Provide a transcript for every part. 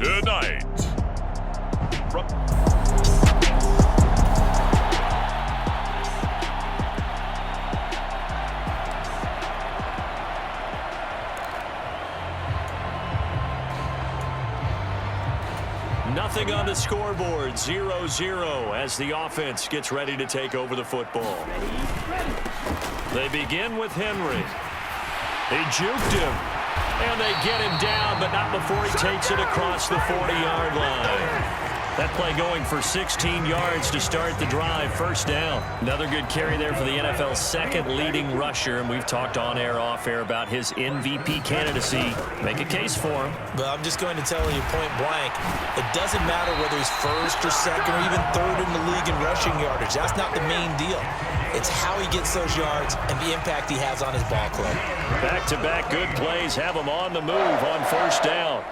tonight. Nothing on the scoreboard, 0-0 as the offense gets ready to take over the football. They begin with Henry. They juked him, and they get him down, but not before he takes it across the 40-yard line. That play going for 16 yards to start the drive, first down. Another good carry there for the NFL's second leading rusher, and we've talked on air, off air about his MVP candidacy. Make a case for him. But I'm just going to tell you point blank, it doesn't matter whether he's first or second or even third in the league in rushing yardage. That's not the main deal. It's how he gets those yards and the impact he has on his ball club. Back-to-back good plays have him on the move on first down.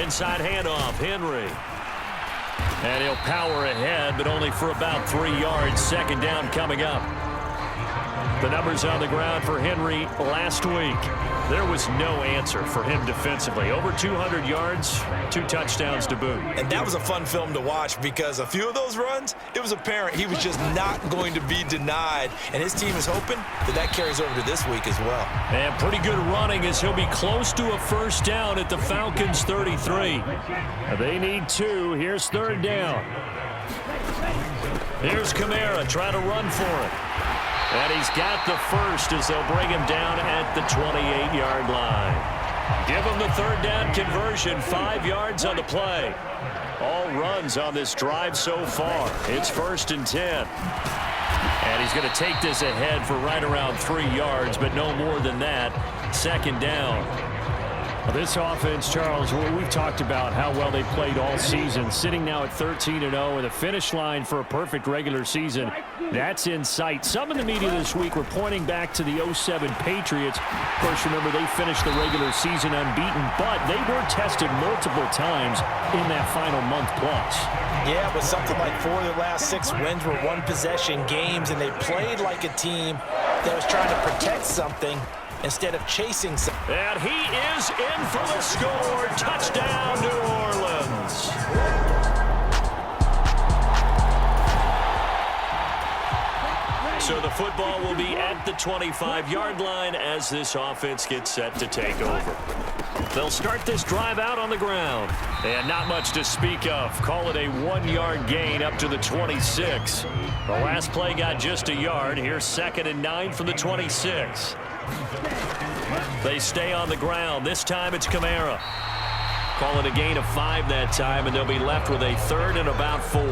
Inside handoff, Henry. And he'll power ahead, but only for about 3 yards. Second down coming up. The numbers on the ground for Henry last week. There was no answer for him defensively. Over 200 yards, 2 touchdowns to boot. And that was a fun film to watch because a few of those runs, it was apparent he was just not going to be denied. And his team is hoping that carries over to this week as well. And pretty good running as he'll be close to a first down at the Falcons' 33. They need 2. Here's third down. Here's Kamara trying to run for it. And he's got the first as they'll bring him down at the 28-yard line. Give him the third down conversion, 5 yards on the play. All runs on this drive so far. It's 1st and 10. And he's going to take this ahead for right around 3 yards, but no more than that. Second down. This offense, Charles, we've talked about how well they played all season, sitting now at 13-0 and a finish line for a perfect regular season. That's in sight. Some in the media this week were pointing back to the 07 Patriots. Of course, remember, they finished the regular season unbeaten, but they were tested multiple times in that final month plus. Yeah, but something like 4 of their last 6 wins were one-possession games, and they played like a team that was trying to protect something instead of chasing something. And he is in for the score. Touchdown, New Orleans. So the football will be at the 25-yard line as this offense gets set to take over. They'll start this drive out on the ground. And not much to speak of. Call it a 1-yard gain up to the 26. The last play got just a yard. Here's 2nd and 9 from the 26. They stay on the ground. This time it's Kamara. Call it a gain of 5 that time, and they'll be left with a 3rd and about 4.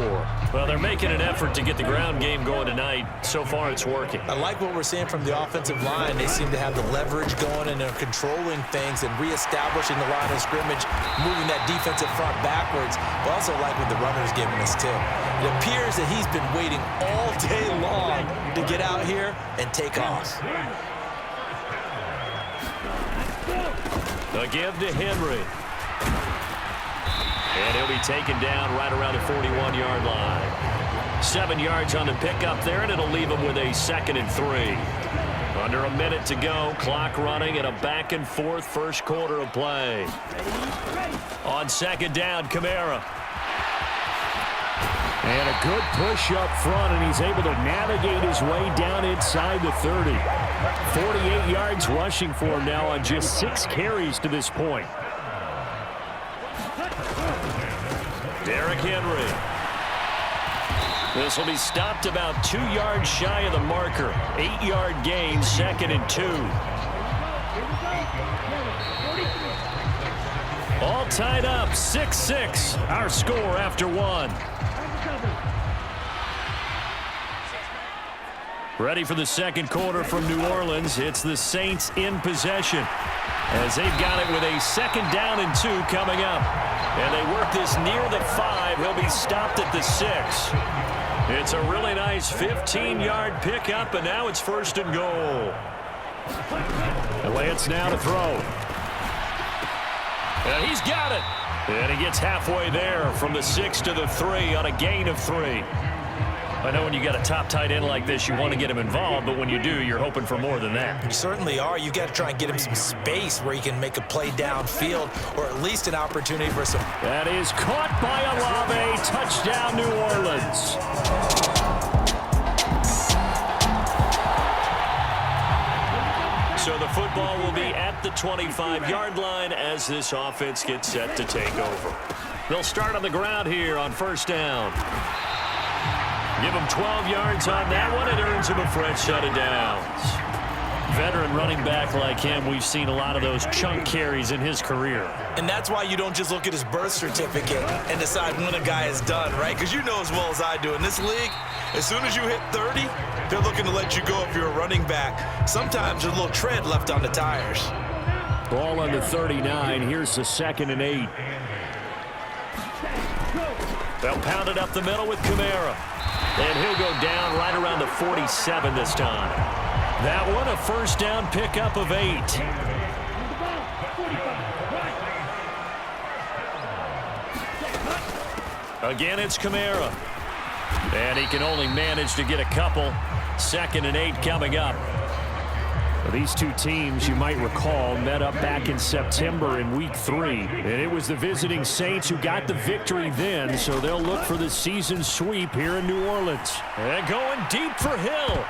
Well, they're making an effort to get the ground game going tonight. So far, it's working. I like what we're seeing from the offensive line. They seem to have the leverage going, and they're controlling things and reestablishing the line of scrimmage, moving that defensive front backwards. But also like what the runner's giving us, too. It appears that he's been waiting all day long to get out here and take off. The give to Henry. And he'll be taken down right around the 41-yard line. 7 yards on the pickup there, and it'll leave him with a 2nd and 3. Under a minute to go, clock running, and a back-and-forth first quarter of play. On 2nd down, Kamara. And a good push up front, and he's able to navigate his way down inside the 30. 48 yards rushing for him now on just 6 carries to this point. Derrick Henry. This will be stopped about 2 yards shy of the marker. 8-yard gain, 2nd and 2. All tied up, 6-6. Our score after 1. Ready for the second quarter from New Orleans. It's the Saints in possession as they've got it with a 2nd down and 2 coming up. And they work this near the 5. He'll be stopped at the 6. It's a really nice 15-yard pickup, and now it's 1st and goal. And Lance now to throw. And he's got it. And he gets halfway there from the 6 to the 3 on a gain of 3. I know when you got a top tight end like this, you want to get him involved, but when you do, you're hoping for more than that. You certainly are. You got to try and get him some space where he can make a play downfield, or at least an opportunity for some. That is caught by Olave. Touchdown, New Orleans. So the football will be at the 25-yard line as this offense gets set to take over. They'll start on the ground here on first down. Give him 12 yards on that one. It earns him a fresh set of downs. Veteran running back like him, we've seen a lot of those chunk carries in his career. And that's why you don't just look at his birth certificate and decide when a guy is done, right? Because you know as well as I do, in this league, as soon as you hit 30, they're looking to let you go if you're a running back. Sometimes there's a little tread left on the tires. Ball on the 39. Here's the 2nd and 8. They'll pound it up the middle with Kamara. And he'll go down right around the 47 this time. That one a first down pickup of 8. Again, it's Kamara. And he can only manage to get a couple. 2nd and 8 coming up. Well, these two teams, you might recall, met up back in September in Week 3. And it was the visiting Saints who got the victory then, so they'll look for the season sweep here in New Orleans. And going deep for Hill.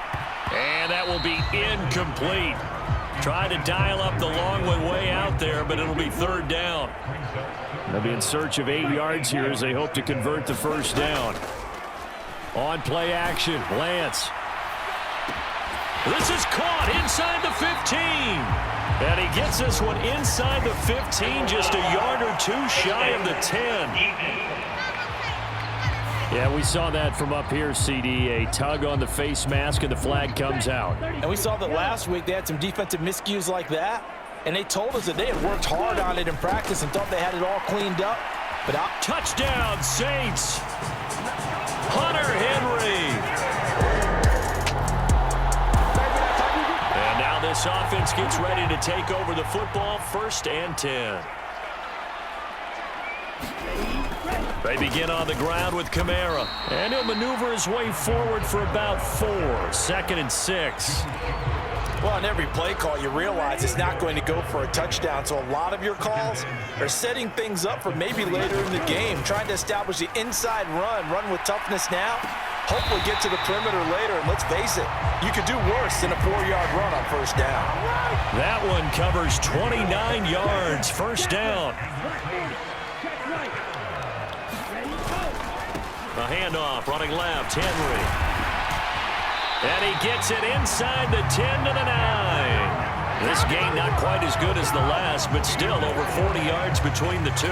And that will be incomplete. Try to dial up the long one way out there, but it'll be 3rd down. They'll be in search of 8 yards here as they hope to convert the first down. On play action, Lance. This is caught inside the 15. And he gets this one inside the 15, just a yard or two shy of the 10. Yeah, we saw that from up here, CD. A tug on the face mask, and the flag comes out. And we saw that last week they had some defensive miscues like that, and they told us that they had worked hard on it in practice and thought they had it all cleaned up. But touchdown, Saints! Hunter Henry! And now this offense gets ready to take over the football, 1st and 10. They begin on the ground with Kamara. And he'll maneuver his way forward for about 4. 2nd and 6. Well, on every play call, you realize it's not going to go for a touchdown. So a lot of your calls are setting things up for maybe later in the game, trying to establish the inside run with toughness now. Hopefully get to the perimeter later, and let's face it, you could do worse than a 4-yard run on first down. That one covers 29 yards, first down. A handoff, running left, Henry. And he gets it inside the 10 to the 9. This game not quite as good as the last, but still over 40 yards between the two.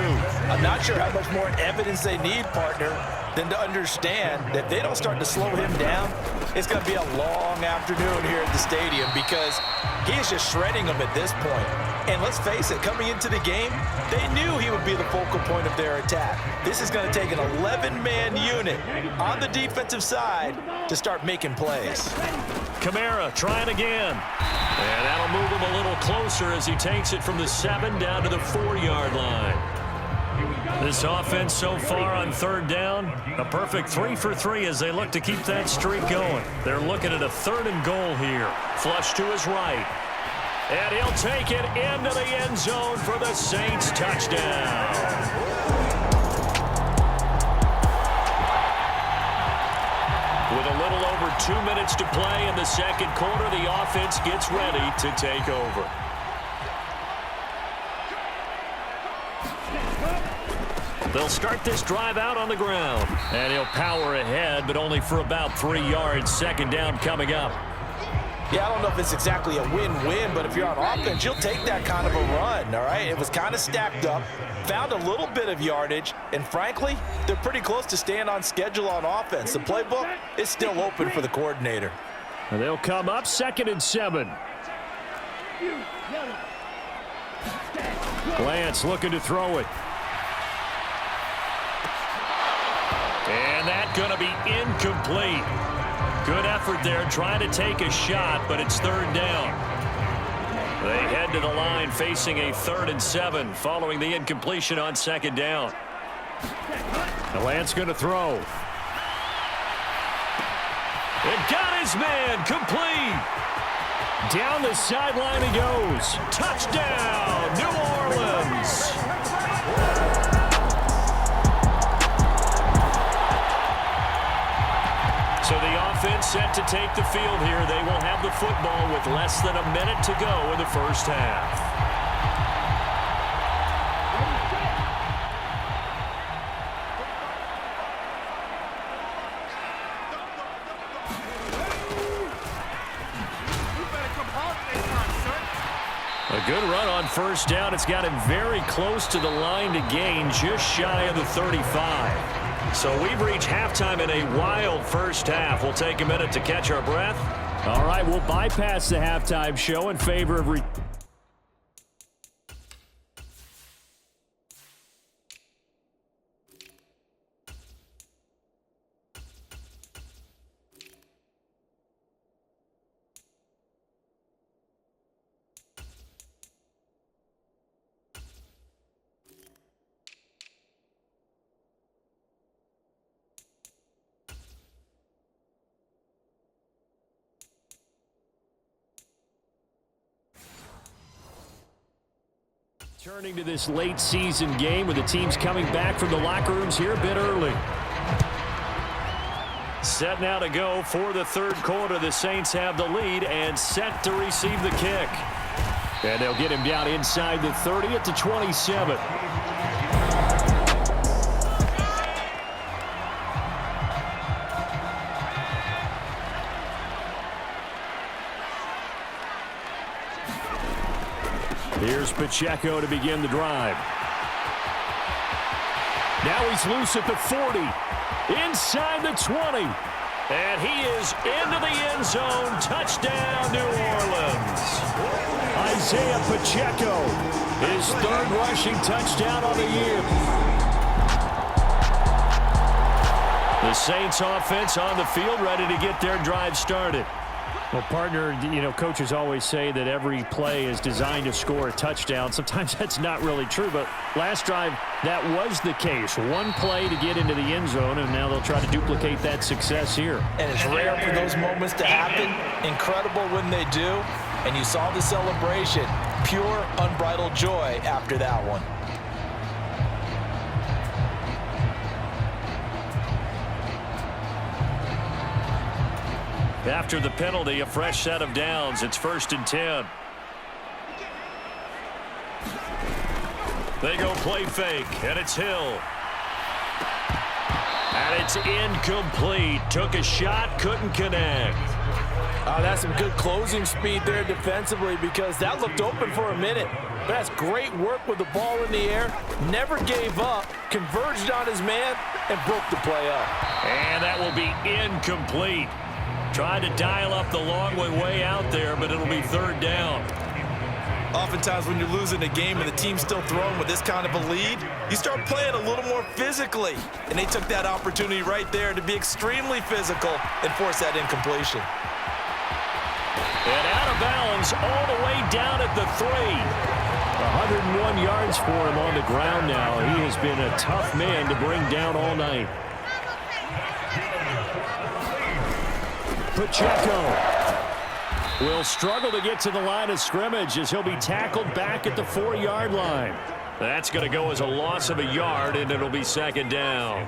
I'm not sure how much more evidence they need, partner, than to understand that if they don't start to slow him down, it's going to be a long afternoon here at the stadium because he is just shredding them at this point. And let's face it, coming into the game, they knew he would be the focal point of their attack. This is going to take an 11-man unit on the defensive side to start making plays. Kamara trying again. And that'll move him a little closer as he takes it from the 7 down to the 4-yard line. This offense so far on 3rd down, a perfect 3 for 3 as they look to keep that streak going. They're looking at a 3rd and goal here. Flush to his right. And he'll take it into the end zone for the Saints touchdown. With a little over 2 minutes to play in the 2nd quarter, the offense gets ready to take over. They'll start this drive out on the ground. And he'll power ahead, but only for about 3 yards. 2nd down coming up. Yeah, I don't know if it's exactly a win-win, but if you're on offense, you'll take that kind of a run, all right? It was kind of stacked up, found a little bit of yardage, and frankly, they're pretty close to staying on schedule on offense. The playbook is still open for the coordinator. And they'll come up 2nd and 7. Lance looking to throw it. And that's going to be incomplete. Good effort there, trying to take a shot, but it's 3rd down. They head to the line facing a 3rd and 7 following the incompletion on 2nd down. The Lance going to throw. It got his man complete. Down the sideline he goes. Touchdown, New Orleans. So the offense set to take the field here. They will have the football with less than a minute to go in the first half. A good run on first down. It's got him very close to the line to gain, just shy of the 35. So we've reached halftime in a wild first half. We'll take a minute to catch our breath. All right, we'll bypass the halftime show in favor of... Turning to this late season game with the teams coming back from the locker rooms here a bit early. Set now to go for the third quarter. The Saints have the lead and set to receive the kick. And they'll get him down inside the 30 at the 27. Here's Pacheco to begin the drive. Now he's loose at the 40. Inside the 20. And he is into the end zone. Touchdown, New Orleans. Isaiah Pacheco, his third rushing touchdown on the year. The Saints offense on the field ready to get their drive started. Well, partner, coaches always say that every play is designed to score a touchdown. Sometimes that's not really true, but last drive, that was the case. One play to get into the end zone, and now they'll try to duplicate that success here. And it's rare for those moments to happen. Incredible when they do. And you saw the celebration. Pure, unbridled joy after that one. After the penalty, a fresh set of downs. It's 1st and 10. They go play fake, and it's Hill. And it's incomplete. Took a shot, couldn't connect. Oh, that's some good closing speed there defensively because that looked open for a minute. But that's great work with the ball in the air. Never gave up, converged on his man, and broke the play up. And that will be incomplete. Tried to dial up the long way out there, but it'll be 3rd down. Oftentimes when you're losing a game and the team's still throwing with this kind of a lead, you start playing a little more physically. And they took that opportunity right there to be extremely physical and force that incompletion. And out of bounds all the way down at the 3. 101 yards for him on the ground now. He has been a tough man to bring down all night. Pacheco will struggle to get to the line of scrimmage as he'll be tackled back at the 4-yard line. That's going to go as a loss of a yard, and it'll be 2nd down.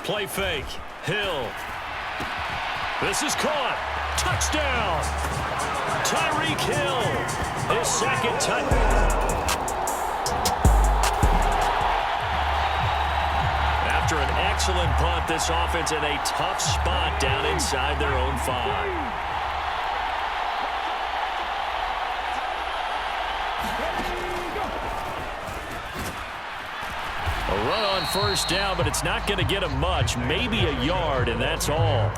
Play fake. Hill. This is caught. Touchdown. Tyreek Hill. His 2nd touchdown. After an excellent punt, this offense in a tough spot down inside their own 5. A run on 1st down, but it's not going to get him much. Maybe a yard, and that's all.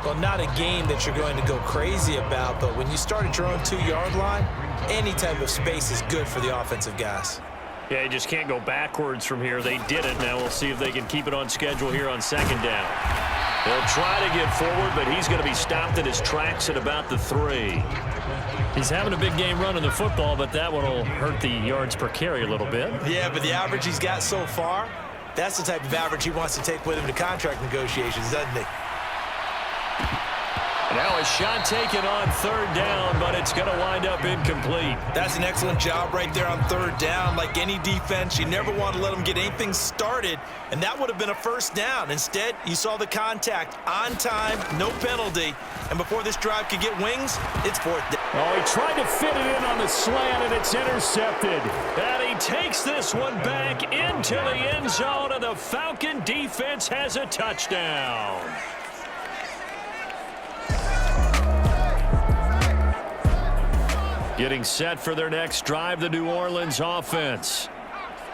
Well, not a game that you're going to go crazy about, but when you start at your own 2-yard line, any type of space is good for the offensive guys. Yeah, you just can't go backwards from here. They did it. Now we'll see if they can keep it on schedule here on 2nd down. He'll try to get forward, but he's going to be stopped in his tracks at about the 3. He's having a big game running the football, but that one will hurt the yards per carry a little bit. Yeah, but the average he's got so far, that's the type of average he wants to take with him to contract negotiations, doesn't he? Now a shot taken on 3rd down, but it's going to wind up incomplete. That's an excellent job right there on 3rd down. Like any defense, you never want to let them get anything started, and that would have been a 1st down. Instead, you saw the contact on time, no penalty, and before this drive could get wings, it's 4th down. Oh, he tried to fit it in on the slant, and it's intercepted. And he takes this one back into the end zone, and the Falcon defense has a touchdown. Getting set for their next drive, the New Orleans offense.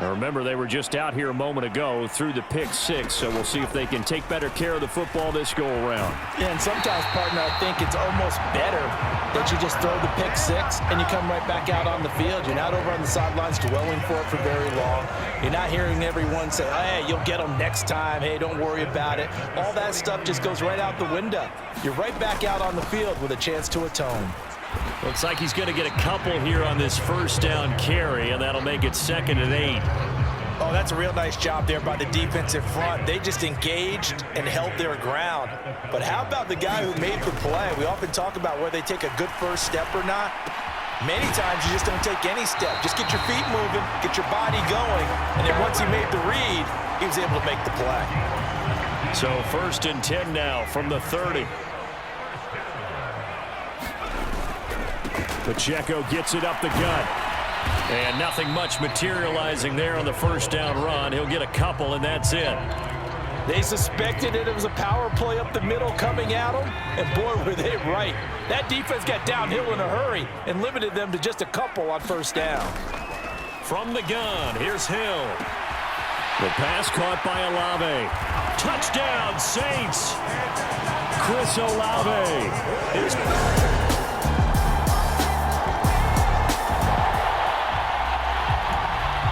Now remember, they were just out here a moment ago through the pick 6, so we'll see if they can take better care of the football this go-around. Yeah, and sometimes, partner, I think it's almost better that you just throw the pick 6 and you come right back out on the field. You're not over on the sidelines dwelling for it for very long. You're not hearing everyone say, hey, you'll get them next time. Hey, don't worry about it. All that stuff just goes right out the window. You're right back out on the field with a chance to atone. Looks like he's going to get a couple here on this 1st down carry, and that'll make it 2nd and 8. Oh, that's a real nice job there by the defensive front. They just engaged and held their ground. But how about the guy who made the play? We often talk about whether they take a good first step or not. Many times you just don't take any step. Just get your feet moving, get your body going, and then once he made the read, he was able to make the play. So 1st and 10 now from the 30. Pacheco gets it up the gut. And nothing much materializing there on the 1st down run. He'll get a couple, and that's it. They suspected it was a power play up the middle coming at them, and boy, were they right. That defense got downhill in a hurry and limited them to just a couple on 1st down. From the gun, here's Hill. The pass caught by Olave. Touchdown, Saints. Chris Olave.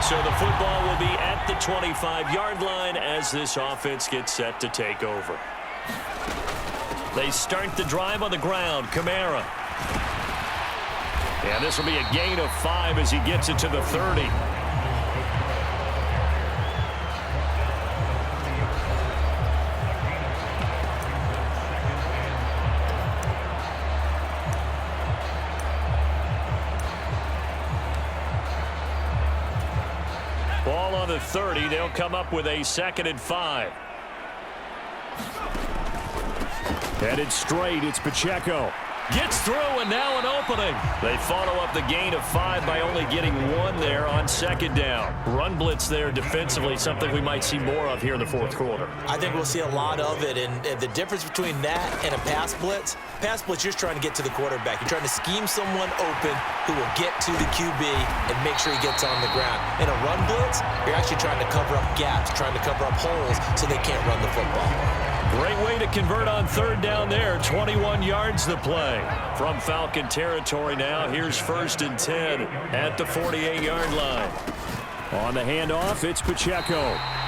So the football will be at the 25-yard line as this offense gets set to take over. They start the drive on the ground. Kamara. And this will be a gain of 5 as he gets it to the 30. Ball on the 30. They'll come up with a 2nd and 5. Headed straight, it's Pacheco. Gets through, and now an opening. They follow up the gain of 5 by only getting 1 there on 2nd down. Run blitz there defensively, something we might see more of here in the 4th quarter. I think we'll see a lot of it, and the difference between that and a pass blitz, you're just trying to get to the quarterback. You're trying to scheme someone open who will get to the QB and make sure he gets on the ground. In a run blitz, you're actually trying to cover up gaps, trying to cover up holes so they can't run the football. Great way to convert on 3rd down there. 21 yards the play. From Falcon territory now, here's 1st and 10 at the 48-yard line. On the handoff, it's Pacheco.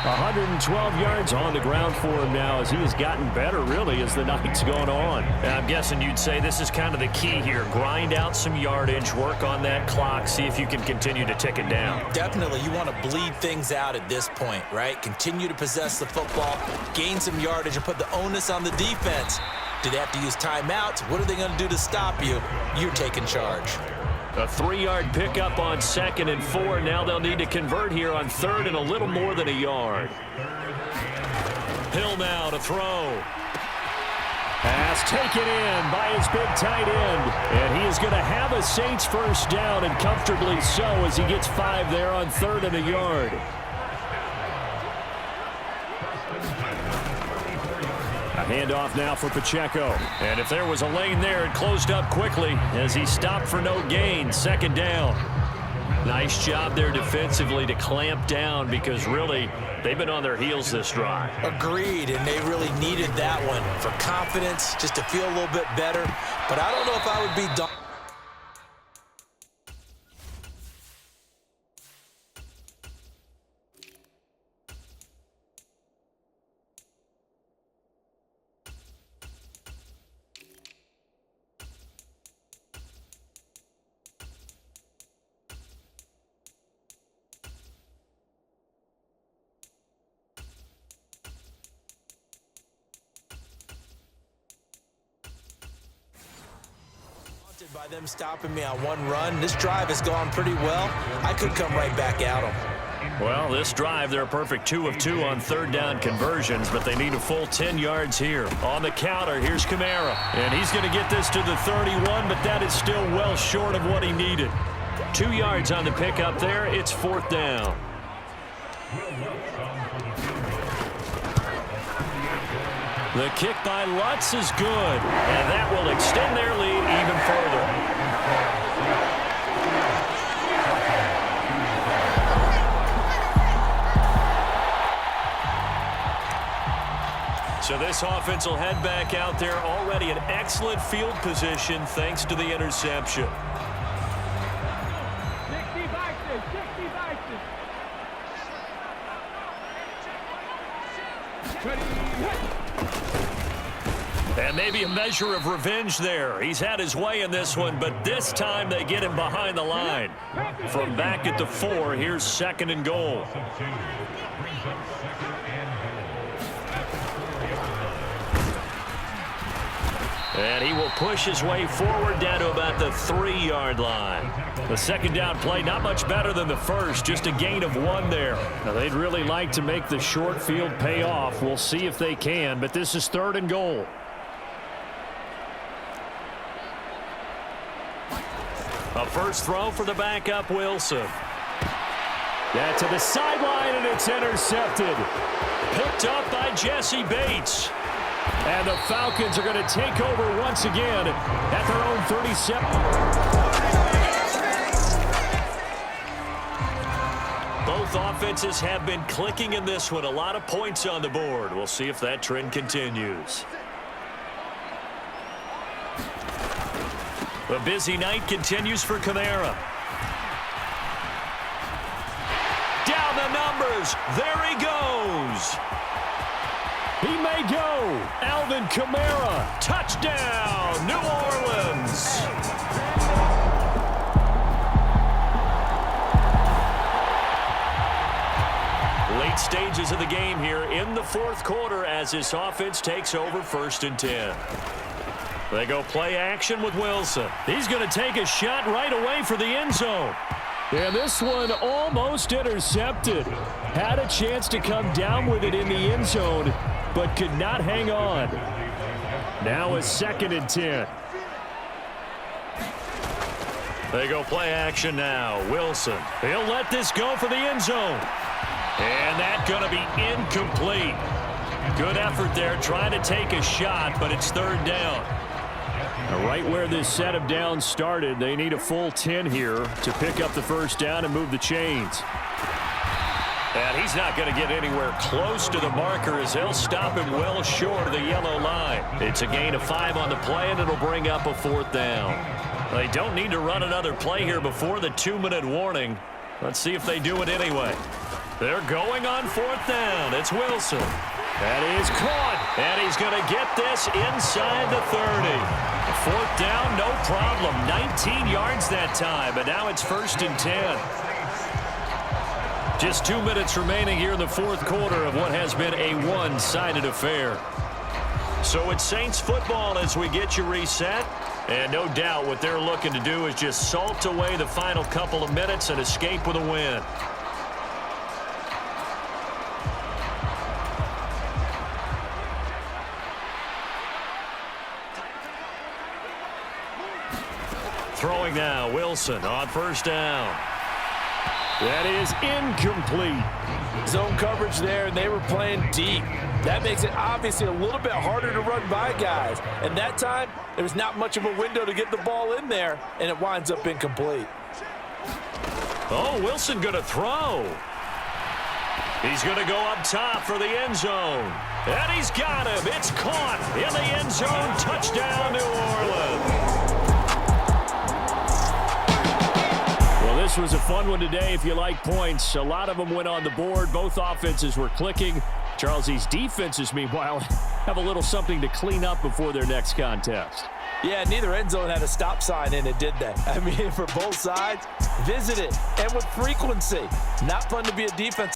112 yards on the ground for him now as he has gotten better, really, as the night's gone on. And I'm guessing you'd say this is kind of the key here. Grind out some yardage, work on that clock, see if you can continue to tick it down. Definitely. You want to bleed things out at this point, right? Continue to possess the football, gain some yardage, and put the onus on the defense. Do they have to use timeouts? What are they going to do to stop you? You're taking charge. A 3-yard pickup on 2nd and 4. Now they'll need to convert here on 3rd and a little more than a yard. Hill now to throw. Pass taken in by his big tight end. And he is going to have a Saints 1st down, and comfortably so, as he gets 5 there on 3rd and a yard. A handoff now for Pacheco. And if there was a lane there, it closed up quickly as he stopped for no gain. 2nd down. Nice job there defensively to clamp down because really they've been on their heels this drive. Agreed, and they really needed that one for confidence, just to feel a little bit better. But I don't know if I would be done. By them stopping me on one run, this drive has gone pretty well. I could come right back at them. Well, this drive, they're a perfect 2 of 2 on third down conversions, but they need a full 10 yards here. On the counter, here's Kamara. And he's going to get this to the 31, but that is still well short of what he needed. 2 yards on the pickup there. It's fourth down. The kick by Lutz is good, and that will extend their lead even further. So this offense will head back out there, already in excellent field position thanks to the interception. And maybe a measure of revenge there. He's had his way in this one, but this time they get him behind the line. From back at the 4, here's second and goal. And he will push his way forward down to about the 3-yard line. The second down play, not much better than the first, just a gain of 1 there. Now, they'd really like to make the short field pay off. We'll see if they can, but this is third and goal. A first throw for the backup, Wilson. Yeah, to the sideline, and it's intercepted. Picked up by Jesse Bates. And the Falcons are going to take over once again at their own 37. Both offenses have been clicking in this one. A lot of points on the board. We'll see if that trend continues. The busy night continues for Kamara. Down the numbers. There he goes. He may go. Alvin Kamara. Touchdown, New Orleans. Late stages of the game here in the fourth quarter as this offense takes over first and 10. They go play action with Wilson. He's going to take a shot right away for the end zone. And this one almost intercepted. Had a chance to come down with it in the end zone, but could not hang on. Now a second and 10. They go play action now. Wilson. He'll let this go for the end zone. And that's going to be incomplete. Good effort there trying to take a shot, but it's third down. Right where this set of downs started, they need a full 10 here to pick up the first down and move the chains. And he's not going to get anywhere close to the marker as they'll stop him well short of the yellow line. It's a gain of 5 on the play, and it'll bring up a fourth down. They don't need to run another play here before the 2-minute warning. Let's see if they do it anyway. They're going on fourth down. It's Wilson. That is caught. And he's going to get this inside the 30. Fourth down, no problem. 19 yards that time, but now it's first and 10. Just 2 minutes remaining here in the fourth quarter of what has been a one-sided affair. So it's Saints football as we get you reset. And no doubt what they're looking to do is just salt away the final couple of minutes and escape with a win. Throwing now, Wilson on first down. That is incomplete. Zone coverage there, and they were playing deep. That makes it obviously a little bit harder to run by guys. And that time, there was not much of a window to get the ball in there, and it winds up incomplete. Oh, Wilson going to throw. He's going to go up top for the end zone. And he's got him. It's caught in the end zone. Touchdown, New Orleans. This was a fun one today if you like points. A lot of them went on the board. Both offenses were clicking. Charles, these defenses, meanwhile, have a little something to clean up before their next contest. Yeah, neither end zone had a stop sign in it, did they? I mean, for both sides, visit it, and with frequency. Not fun to be a defense.